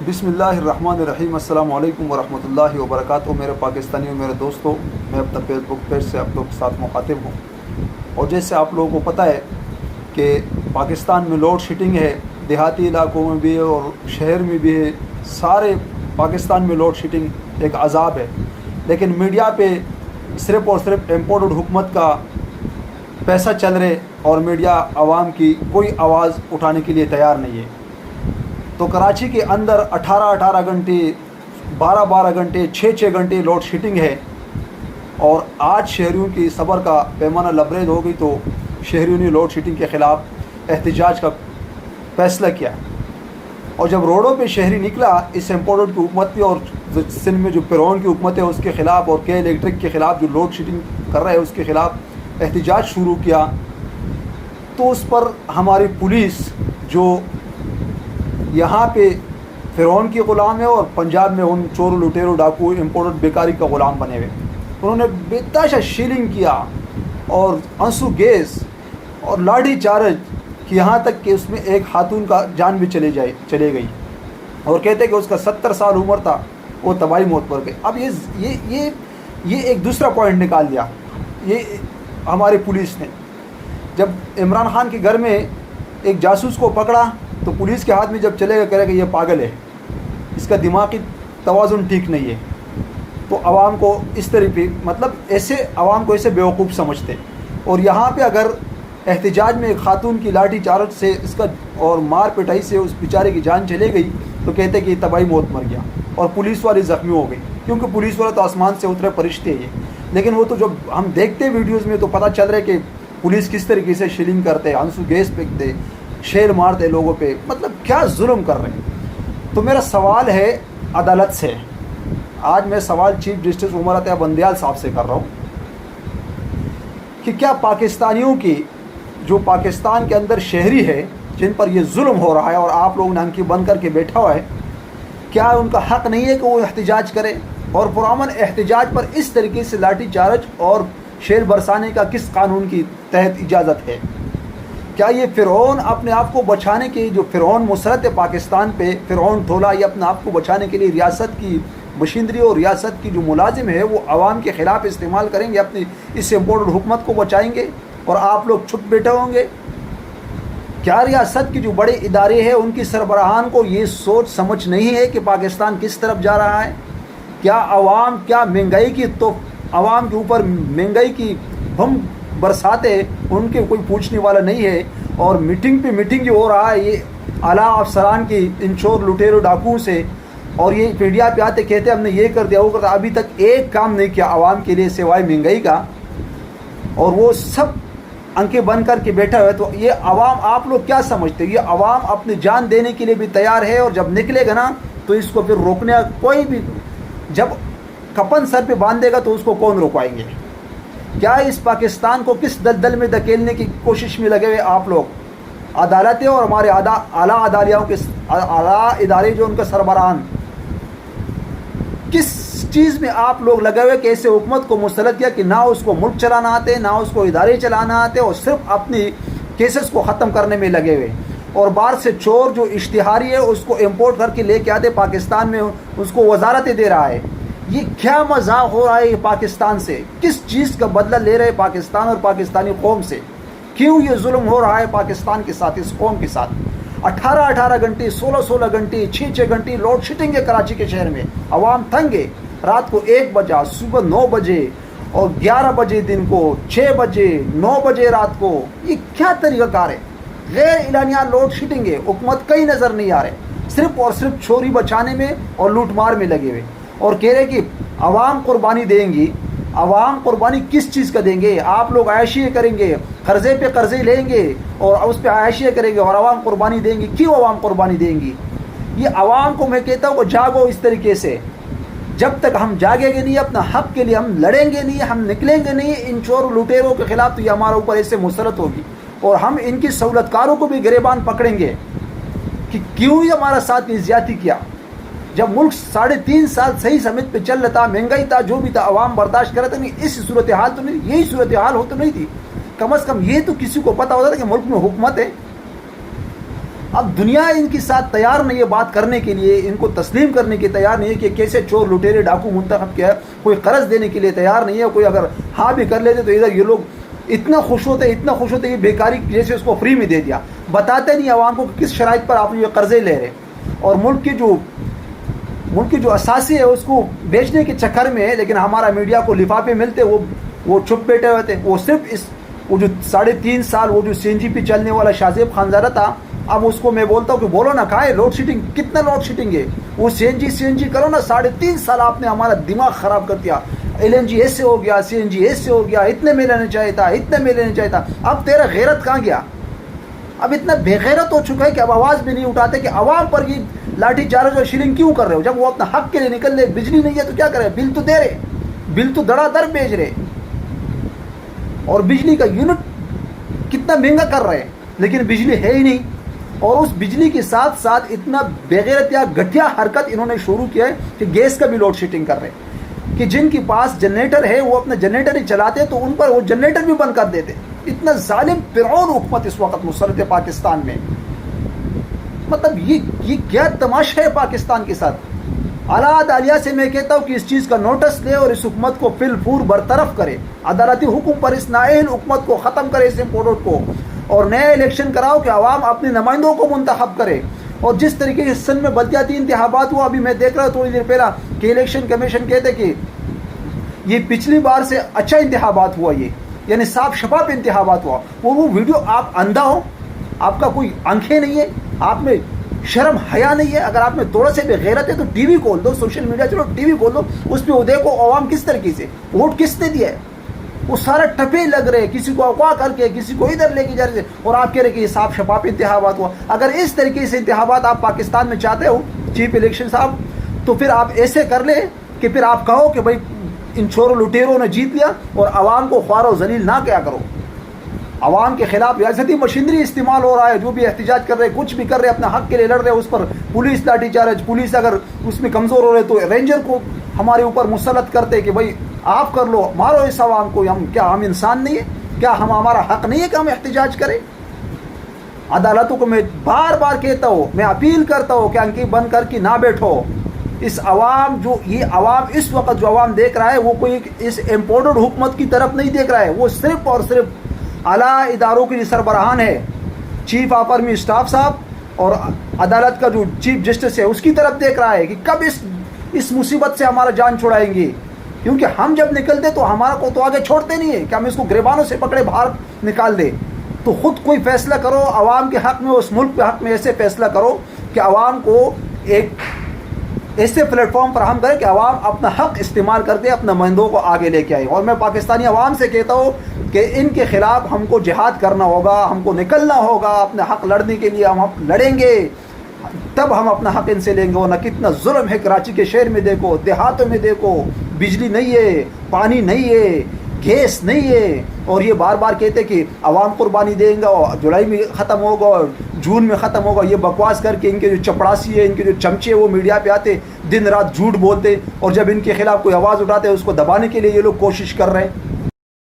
بسم اللہ الرحمن الرحیم۔ السلام علیکم ورحمۃ اللہ وبرکاتہ۔ میرے پاکستانیوں، میرے دوستوں، میں اپنا فیس بک پیج سے آپ لوگ کے ساتھ مخاطب ہوں۔ اور جیسے آپ لوگوں کو پتہ ہے کہ پاکستان میں لوڈ شیڈنگ ہے، دیہاتی علاقوں میں بھی ہے اور شہر میں بھی ہے، سارے پاکستان میں لوڈ شیڈنگ ایک عذاب ہے۔ لیکن میڈیا پہ صرف اور صرف امپورٹڈ حکومت کا پیسہ چل رہے اور میڈیا عوام کی کوئی آواز اٹھانے کے لیے تیار نہیں ہے۔ تو کراچی کے اندر 18 گھنٹے، 12 گھنٹے، 6 گھنٹے لوڈ شیڈنگ ہے، اور آج شہریوں کی صبر کا پیمانہ لبریز ہو گئی تو شہریوں نے لوڈ شیڈنگ کے خلاف احتجاج کا فیصلہ کیا۔ اور جب روڈوں پہ شہری نکلا اس امپورٹڈ کی حکومت پہ اور سندھ میں جو فرعون کی حکومت ہے اس کے خلاف، اور کے الیکٹرک کے خلاف جو لوڈ شیڈنگ کر رہے ہیں اس کے خلاف احتجاج شروع کیا، تو اس پر ہماری پولیس جو یہاں پہ فرعون کی غلام ہے اور پنجاب میں ان چور لٹیروں ڈاکو امپورٹڈ بیکاری کا غلام بنے ہوئے، انہوں نے بے تحاشا شیلنگ کیا اور آنسو گیس اور لاٹھی چارج کہ یہاں تک کہ اس میں ایک خاتون کا جان بھی چلے گئی، اور کہتے کہ اس کا 70 سال عمر تھا، وہ تباہی موت پر گئی۔ اب یہ ایک دوسرا پوائنٹ نکال دیا یہ ہماری پولیس نے۔ جب عمران خان کے گھر میں ایک جاسوس کو پکڑا تو پولیس کے ہاتھ میں جب چلے گا کہہ رہے کہ یہ پاگل ہے، اس کا دماغی توازن ٹھیک نہیں ہے، تو عوام کو اس طریقے ایسے عوام کو ایسے بیوقوف سمجھتے۔ اور یہاں پہ اگر احتجاج میں ایک خاتون کی لاٹھی چارج سے اس کا اور مار پٹائی سے اس بیچارے کی جان چلے گئی تو کہتے کہ یہ تباہی موت مر گیا، اور پولیس والے زخمی ہو گئے، کیونکہ پولیس والے تو آسمان سے اترے فرشتے ہیں۔ لیکن وہ تو جب ہم دیکھتے ویڈیوز میں تو پتہ چل رہا ہے کہ پولیس کس طریقے سے شیلنگ کرتے، آنسو گیس پھینکتے، شیر مارتے لوگوں پہ، کیا ظلم کر رہے ہیں۔ تو میرا سوال ہے عدالت سے، آج میں سوال چیف جسٹس عمر عطیہ بندیال صاحب سے کر رہا ہوں کہ کیا پاکستانیوں کی جو پاکستان کے اندر شہری ہے جن پر یہ ظلم ہو رہا ہے اور آپ لوگوں نے آنکھیں بند کر کے بیٹھا ہوا ہے، کیا ان کا حق نہیں ہے کہ وہ احتجاج کرے؟ اور پرامن احتجاج پر اس طریقے سے لاٹھی چارج اور شیر برسانے کا کس قانون کی تحت اجازت ہے؟ کیا یہ فرعون اپنے آپ کو بچانے کے جو فرعون مسلط ہے پاکستان پہ، فرعون دھولا، یہ اپنے آپ کو بچانے کے لیے ریاست کی مشینری اور ریاست کی جو ملازم ہے وہ عوام کے خلاف استعمال کریں گے، اپنی اس امپورٹڈ حکومت کو بچائیں گے اور آپ لوگ چھپ بیٹھے ہوں گے؟ کیا ریاست کی جو بڑے ادارے ہیں ان کی سربراہان کو یہ سوچ سمجھ نہیں ہے کہ پاکستان کس طرف جا رہا ہے؟ کیا مہنگائی کی تو عوام کے اوپر مہنگائی کی بم برساتے ان کے کوئی پوچھنے والا نہیں ہے، اور میٹنگ پہ میٹنگ ہو رہا ہے یہ اعلیٰ افسران کی ان چور لٹیروں ڈاکوؤں سے، اور یہ میڈیا پہ آتے کہتے ہم نے یہ کر دیا وہ کر دیا، ابھی تک ایک کام نہیں کیا عوام کے لیے سوائے مہنگائی کا، اور وہ سب آنکھیں بند کر کے بیٹھا ہوا ہے۔ تو یہ عوام آپ لوگ کیا سمجھتے؟ یہ عوام اپنی جان دینے کے لیے بھی تیار ہے، اور جب نکلے گا نا تو اس کو پھر روکنے کوئی بھی، جب کفن سر پہ باندھے گا تو اس کو کون روکوائیں گے؟ کیا اس پاکستان کو کس دلدل میں دھکیلنے کی کوشش میں لگے ہوئے آپ لوگ؟ عدالتیں اور ہمارے اعلیٰ عدالیوں کے اعلیٰ ادارے جو ان کا سربراہان، کس چیز میں آپ لوگ لگے ہوئے کہ ایسے حکومت کو مسلط کیا کہ نہ اس کو ملک چلانا آتے، نہ اس کو ادارے چلانا آتے، اور صرف اپنی کیسز کو ختم کرنے میں لگے ہوئے، اور باہر سے چور جو اشتہاری ہے اس کو امپورٹ کر کے لے کے آتے پاکستان میں، اس کو وزارتیں دے رہا ہے۔ یہ کیا مذاق ہو رہا ہے یہ پاکستان سے؟ کس چیز کا بدلہ لے رہے پاکستان اور پاکستانی قوم سے؟ کیوں یہ ظلم ہو رہا ہے پاکستان کے ساتھ، اس قوم کے ساتھ؟ 18 گھنٹے، 16 گھنٹے، 6 گھنٹے لوڈ شیڈنگ ہے کراچی کے شہر میں، عوام تنگ ہے، رات کو 1 بجا، صبح 9 بجے اور 11 بجے، دن کو 6 بجے، 9 بجے رات کو، یہ کیا طریقہ کار ہے؟ غیر اعلانیہ لوڈ شیڈنگ ہے، حکومت کہیں نظر نہیں آ رہے، صرف اور صرف چوری بچانے میں اور لوٹ مار میں لگے ہوئے، اور کہہ رہے کہ عوام قربانی دیں گی۔ عوام قربانی کس چیز کا دیں گے؟ آپ لوگ عیاشی کریں گے، قرضے پہ قرضے لیں گے اور اس پہ عیاشی کریں گے، اور عوام قربانی دیں گی۔ کیوں عوام قربانی دیں گی؟ یہ عوام کو میں کہتا ہوں کہ جاگو اس طریقے سے، جب تک ہم جاگیں گے نہیں، اپنا حق کے لیے ہم لڑیں گے نہیں، ہم نکلیں گے نہیں ان چور لٹیروں کے خلاف، تو یہ ہمارے اوپر ایسے مسلط ہوگی، اور ہم ان کی سہولت کاروں کو بھی گریبان پکڑیں گے کہ کیوں یہ ہمارا ساتھ زیادتی کیا۔ جب ملک 3.5 سال صحیح سمت پہ چل رہا تھا، مہنگائی تھا، جو بھی تھا، عوام برداشت کر رہا تھا، نہیں اس صورتحال تو نہیں، یہی صورتحال ہو تو نہیں تھی، کم از کم یہ تو کسی کو پتہ ہوتا تھا کہ ملک میں حکومت ہے۔ اب دنیا ان کے ساتھ تیار نہیں ہے بات کرنے کے لیے، ان کو تسلیم کرنے کے تیار نہیں ہے کہ کیسے چور لٹیرے ڈاکو منتخب کیا ہے، کوئی قرض دینے کے لیے تیار نہیں ہے، کوئی اگر ہاں بھی کر لیتے تو ادھر یہ لوگ اتنا خوش ہوتے کہ بیکاری جیسے اس کو فری میں دے دیا، بتاتے نہیں عوام کو کس شرائط پر آپ یہ قرضے لے رہے، اور ملک کی جو اساسی ہے اس کو بیچنے کے چکر میں، لیکن ہمارا میڈیا کو لفافے ملتے وہ چپ بیٹھے ہوتے، وہ صرف وہ جو 3.5 سال وہ جو سی این جی پہ چلنے والا شاہزیب خانزادہ تھا، اب اس کو میں بولتا ہوں کہ بولو نا کہا ہے لوڈ شیڈنگ، کتنا لوڈ شیڈنگ ہے، وہ سی این جی کرو نا، 3.5 سال آپ نے ہمارا دماغ خراب کر دیا، ایل این جی ایسے ہو گیا، سی این جی ایسے ہو گیا، اتنے میں لینا چاہیے تھا، اتنے میں لینا چاہیے تھا، اب تیرا غیرت کہاں گیا؟ اب اتنا بے غیرت ہو چکا ہے کہ اب آواز بھی نہیں اٹھاتے کہ عوام پر یہ لاٹھی چارج اور شیلنگ کیوں کر رہے ہو؟ جب وہ اپنا حق کے لیے نکل رہے، بجلی نہیں ہے تو کیا کرے، بل تو دے رہے، بل تو دڑا در بھیج رہے، اور بجلی کا یونٹ کتنا مہنگا کر رہے ہیں، لیکن بجلی ہے ہی نہیں، اور اس بجلی کے ساتھ ساتھ اتنا بغیرت یا گھٹیا حرکت انہوں نے شروع کیا ہے کہ گیس کا بھی لوڈ شیڈنگ کر رہے ہیں، کہ جن کے پاس جنریٹر ہے وہ اپنا جنریٹر ہی چلاتے تو ان پر وہ جنریٹر بھی بند کر دیتے۔ اتنا ظالم فرعون حکومت اس وقت مسلط ہے پاکستان میں، مطلب یہ کیا تماشا ہے پاکستان کے ساتھ۔ اعلیٰ عدلیہ سے میں کہتا ہوں کہ اس چیز کا نوٹس لے اور اس حکومت کو فی الفور برطرف کرے، عدالتی حکم پر اس نااہل حکومت کو ختم کرے، اس امپورٹ کو، اور نیا الیکشن کراؤ کہ عوام اپنے نمائندوں کو منتخب کرے۔ اور جس طریقے سے سندھ میں بلدیاتی انتخابات ہوا، ابھی میں دیکھ رہا ہوں تھوڑی دیر پہلا کہ الیکشن کمیشن کہتے کہ یہ پچھلی بار سے اچھا انتخابات ہوا، یہ یعنی صاف شفاف انتخابات ہوا۔ وہ ویڈیو، آپ اندھا ہو، آپ کا کوئی آنکھیں نہیں ہے، آپ میں شرم حیا نہیں ہے، اگر آپ میں تھوڑا سے بھی غیرت ہے تو ٹی وی کھول دو، سوشل میڈیا چلو ٹی وی کھول دو، اس پہ وہ دیکھو عوام کس طریقے سے ووٹ کس نے دیا ہے، وہ سارا ٹپے لگ رہے، کسی کو اغوا کر کے کسی کو ادھر لے کے جا رہے، اور آپ کہہ رہے کہ یہ صاف شفاف انتخابات ہوا۔ اگر اس طریقے سے انتخابات آپ پاکستان میں چاہتے ہو چیف الیکشن صاحب، تو پھر آپ ایسے کر لیں کہ پھر آپ کہو کہ بھائی ان چوروں لٹیروں نے جیت لیا، اور عوام کو خوار و ذلیل نہ کیا کرو۔ عوام کے خلاف ریاستی مشینری استعمال ہو رہا ہے، جو بھی احتجاج کر رہے، کچھ بھی کر رہے، اپنے حق کے لیے لڑ رہے، اس پر پولیس لاٹھی چارج، پولیس اگر اس میں کمزور ہو رہے تو رینجر کو ہمارے اوپر مسلط کرتے کہ بھائی آپ کر لو، مارو اس عوام کو۔ ہم انسان نہیں ہے کیا؟ ہمارا حق نہیں ہے کہ ہم احتجاج کریں؟ عدالتوں کو میں بار بار کہتا ہوں، میں اپیل کرتا ہوں کہ انکی بند کر کے نہ بیٹھو۔ اس عوام اس وقت جو عوام دیکھ رہا ہے وہ کوئی اس امپورٹڈ حکومت کی طرف نہیں دیکھ رہا ہے، وہ صرف اور صرف اعلیٰ اداروں کے سربراہان ہے، چیف آف آرمی اسٹاف صاحب اور عدالت کا جو چیف جسٹس ہے اس کی طرف دیکھ رہا ہے کہ کب اس مصیبت سے ہمارا جان چھڑائیں گے، کیونکہ ہم جب نکلتے تو ہمارا کو تو آگے چھوڑتے نہیں ہے کہ ہم اس کو گریبانوں سے پکڑے باہر نکال دے۔ تو خود کوئی فیصلہ کرو عوام کے حق میں، اس ملک کے حق میں ایسے فیصلہ کرو کہ عوام کو ایک ایسے پلیٹ فارم فراہم کرے کہ عوام اپنا حق استعمال کرتے، اپنے نمائندوں کو آگے لے کے آئے۔ اور میں پاکستانی عوام سے کہتا ہوں کہ ان کے خلاف ہم کو جہاد کرنا ہوگا، ہم کو نکلنا ہوگا، اپنے حق لڑنے کے لیے ہم لڑیں گے، تب ہم اپنا حق ان سے لیں گے۔ ورنہ کتنا ظلم ہے کراچی کے شہر میں دیکھو، دیہاتوں میں دیکھو، بجلی نہیں ہے، پانی نہیں ہے، گیس نہیں ہے، اور یہ بار بار کہتے کہ عوام قربانی دیں گا، جولائی میں ختم ہوگا اور جون میں ختم ہوگا۔ یہ بکواس کر کے ان کے جو چپڑاسی ہے، ان کے جو چمچے وہ میڈیا پہ آتے، دن رات جھوٹ بولتے، اور جب ان کے خلاف کوئی آواز اٹھاتے ہیں اس کو دبانے کے لیے یہ لوگ کوشش کر رہے ہیں۔